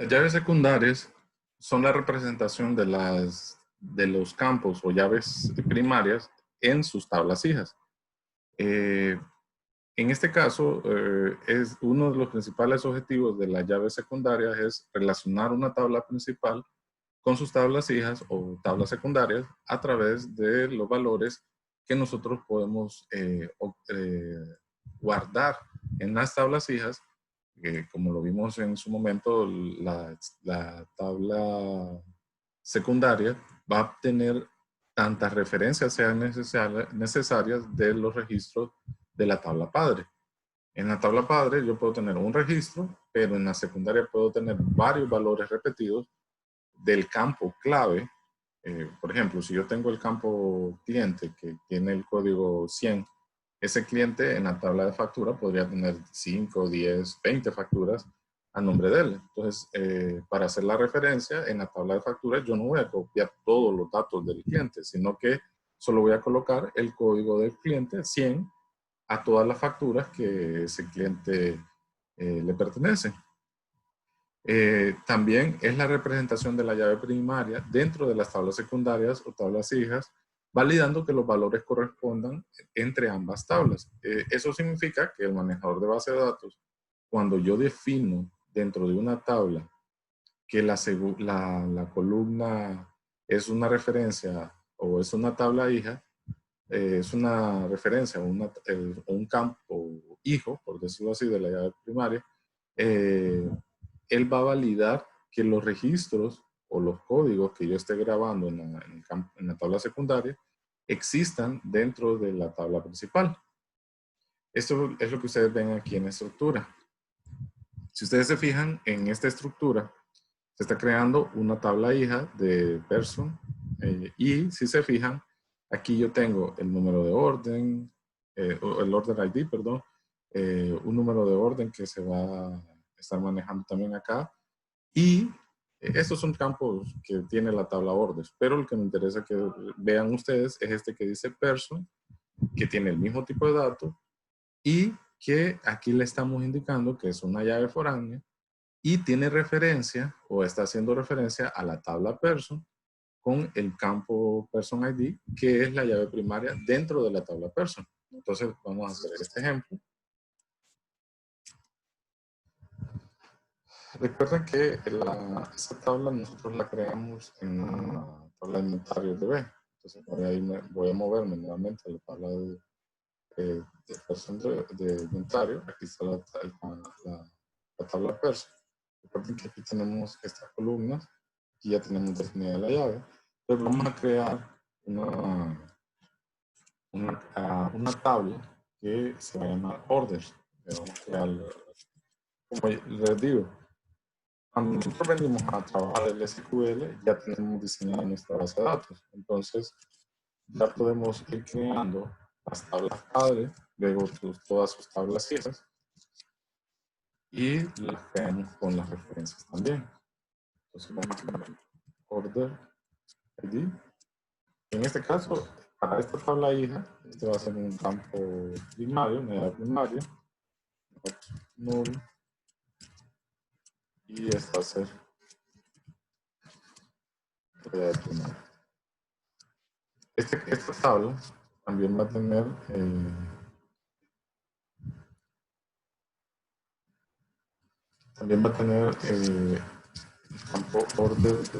Las llaves secundarias son la representación de los campos o llaves primarias en sus tablas hijas. En este caso, es uno de los principales objetivos de las llaves secundarias es relacionar una tabla principal con sus tablas hijas o tablas secundarias a través de los valores que nosotros podemos guardar en las tablas hijas. Como lo vimos en su momento, la tabla secundaria va a tener tantas referencias sean necesarias de los registros de la tabla padre. En la tabla padre yo puedo tener un registro, pero en la secundaria puedo tener varios valores repetidos del campo clave. Por ejemplo, si yo tengo el campo cliente que tiene el código 100, ese cliente en la tabla de factura podría tener 5, 10, 20 facturas a nombre de él. Entonces, para hacer la referencia en la tabla de factura, yo no voy a copiar todos los datos del cliente, sino que solo voy a colocar el código del cliente 100 a todas las facturas que ese cliente le pertenece. También es la representación de la llave primaria dentro de las tablas secundarias o tablas hijas, validando que los valores correspondan entre ambas tablas. Eso significa que el manejador de base de datos, cuando yo defino dentro de una tabla que la columna es una referencia o es una tabla hija, es una referencia o un campo hijo, por decirlo así, de la llave primaria, él va a validar que los registros o los códigos que yo esté grabando en la tabla secundaria existan dentro de la tabla principal. Esto es lo que ustedes ven aquí en la estructura. Si ustedes se fijan en esta estructura, se está creando una tabla hija de person y si se fijan, aquí yo tengo el número de orden, el order ID, perdón, un número de orden que se va a estar manejando también acá. Y estos son campos que tiene la tabla orders, pero el que me interesa que vean ustedes es este que dice person, que tiene el mismo tipo de datos y que aquí le estamos indicando que es una llave foránea y tiene referencia o está haciendo referencia a la tabla person con el campo person ID, que es la llave primaria dentro de la tabla person. Entonces vamos a hacer este ejemplo. Recuerden que esta tabla nosotros la creamos en una tabla de inventario de B. Entonces voy a moverme nuevamente a la tabla de person de inventario. Aquí está la tabla person. Recuerden que aquí tenemos estas columnas y ya tenemos definida la llave. Entonces vamos a crear una tabla que se va a llamar orders. Vamos a crear, como les digo, cuando nosotros venimos a trabajar el SQL, ya tenemos diseñada nuestra base de datos. Entonces, ya podemos ir creando las tablas padre, luego todas sus tablas hijas, y las creamos con las referencias también. Entonces, vamos a poner order ID. En este caso, para esta tabla hija, este va a ser un campo primario, una llave primaria, null, y esta va a ser la llave primaria. Esta tabla también va a tener el campo order que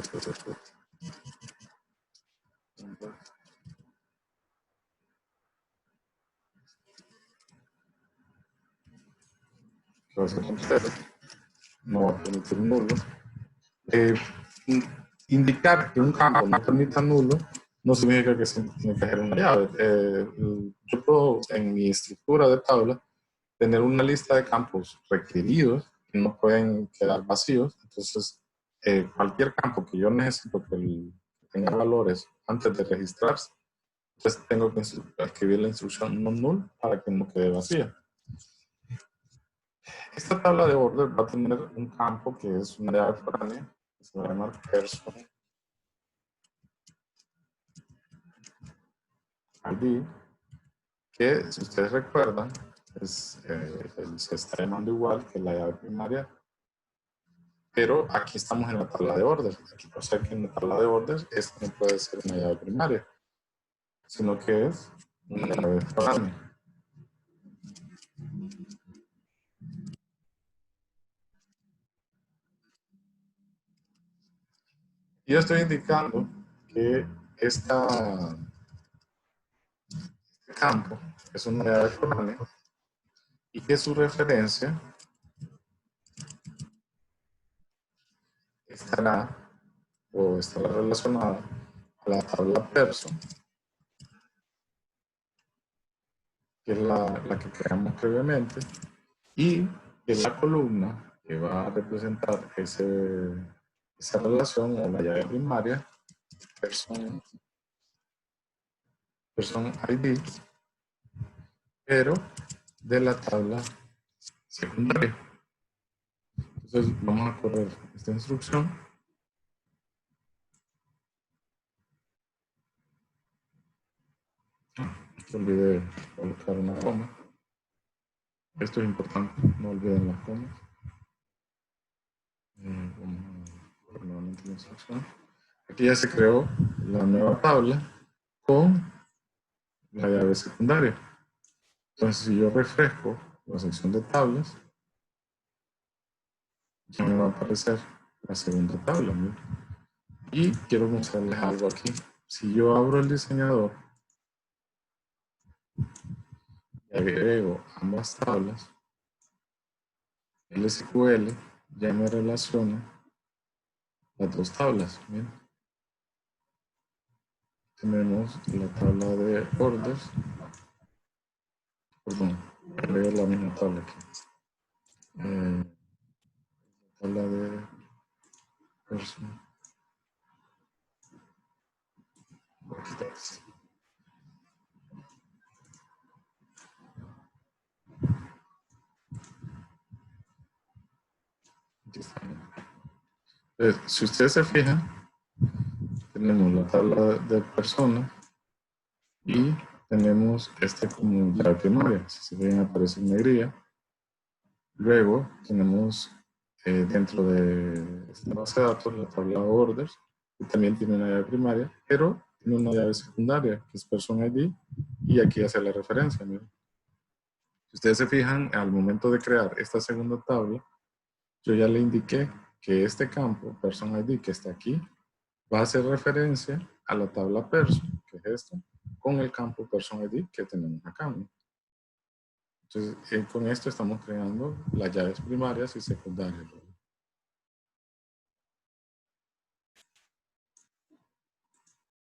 va a ser un 0, no va a permitir nulo. Indicar que un campo no permita nulo no significa que siempre tiene que ser una llave. Yo puedo en mi estructura de tabla tener una lista de campos requeridos que no pueden quedar vacíos. Entonces, cualquier campo que yo necesito que tenga valores antes de registrarse, entonces tengo que escribir la instrucción no null para que no quede vacía. Esta tabla de order va a tener un campo que es una llave foránea, que se va a llamar person ID, que si ustedes recuerdan, se está llamando igual que la llave primaria Pero aquí estamos en la tabla de orders. Aquí pasa que en la tabla de orders esta no puede ser una llave primaria, sino que es una llave foránea. Yo estoy indicando que este campo es una llave foránea y que su referencia estará relacionada a la tabla person, que es la que creamos previamente, y que la columna que va a representar esa relación o la llave primaria, person ID, pero de la tabla secundaria. Entonces vamos a correr esta instrucción. No olvide colocar una coma. Esto es importante, no olviden las comas. Vamos a correr nuevamente la instrucción. Aquí ya se creó la nueva tabla con la llave secundaria. Entonces, si yo refresco la sección de tablas, ya me va a aparecer la segunda tabla. ¿Mira? Y quiero mostrarles algo aquí. Si yo abro el diseñador y agrego ambas tablas, el SQL ya me relaciona las dos tablas. ¿Bien? Tenemos la tabla de orders. Perdón, agrego la misma tabla aquí. La tabla de person. Si ustedes se fijan, tenemos la tabla de personas y tenemos como llave primaria. Si se fijan, aparece en negrilla. Luego tenemos dentro de esta base de datos la tabla orders, que también tiene una llave primaria, pero tiene una llave secundaria, que es person ID, y aquí hace la referencia. Miren. Si ustedes se fijan, al momento de crear esta segunda tabla, yo ya le indiqué que este campo, person ID, que está aquí, va a hacer referencia a la tabla person, que es esta, con el campo person ID que tenemos acá. ¿No? Entonces, con esto estamos creando las llaves primarias y secundarias.